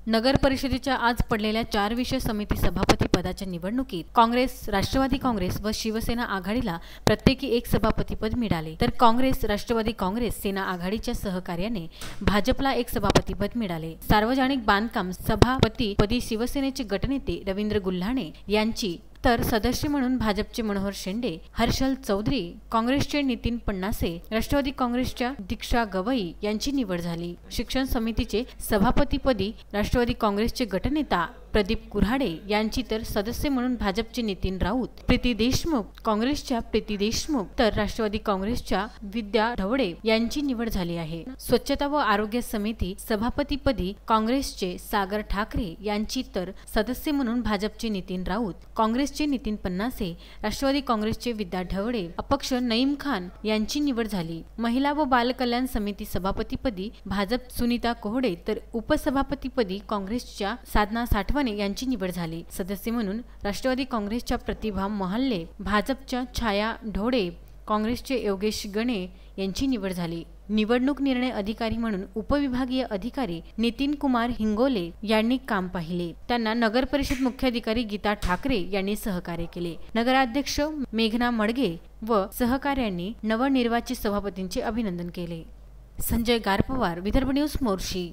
नगर परिषदेच्या आज पडलेल्या 4 विषय समिती सभापती पदाच्या निवडणुकीत काँग्रेस, राष्ट्रवादी काँग्रेस व शिवसेना आघाडीला प्रत्येकी एक सभापतीपद मिळाले, तर काँग्रेस, राष्ट्रवादी काँग्रेस, सेना आघाडीच्या सहकार्याने भाजपला एक सभापतीपद मिळाले। सार्वजनिक बांधकाम सभापतीपदी शिवसेनेचे गटनेते रवींद्र गुल्हाणे यांची, तर सदस्य म्हणून भाजपचे मनोहर शेंडे, हर्षल चौधरी, काँग्रेसचे नितीन पन्नासे, राष्ट्रवादी काँग्रेसच्या दीक्षा गवई यांची निवड झाली। शिक्षण समितीचे सभापतीपदी राष्ट्रवादी काँग्रेसचे गटनेता प्रदीप कुऱ्हाडे यांची, तर सदस्य म्हणून भाजपचे नितीन राऊत, प्रीती देशमुख, काँग्रेसच्या प्रीती देशमुख, तर राष्ट्रवादी काँग्रेसच्या विद्या ढवळे यांची निवड झाली आहे। स्वच्छता व आरोग्य समिती सभापतीपदी काँग्रेसचे सागर ठाकरे यांची, तर सदस्य म्हणून भाजपचे नितीन राऊत, काँग्रेसचे नितीन पन्नासे, राष्ट्रवादी काँग्रेसचे विद्या ढवळे, अपक्ष नईम खान यांची निवड झाली। महिला व बाल कल्याण समिती सभापतीपदी भाजप सुनीता कोहडे, तर उपसभापतीपदी काँग्रेसच्या साधना साठवणे यांची निवड झाली। सदस्य म्हणून राष्ट्रवादी काँग्रेसच्या प्रतिभा महाले, भाजपच्या छाया ढोडे, काँग्रेसचे योगेश गणे यांची निवड झाली। निवडणूक निर्णय अधिकारी म्हणून उपविभागीय अधिकारी नितीन कुमार हिंगोले यांनी काम पाहिले। त्यांना नगर परिषद मुख्याधिकारी गीता ठाकरे यांनी सहकार्य केले। नगराध्यक्ष मेघना मडगे व सहकार्यांनी नवनिर्वाचित सभापतींचे अभिनंदन केले। संजय गारपवार, विदर्भ न्यूज, मोर्शी।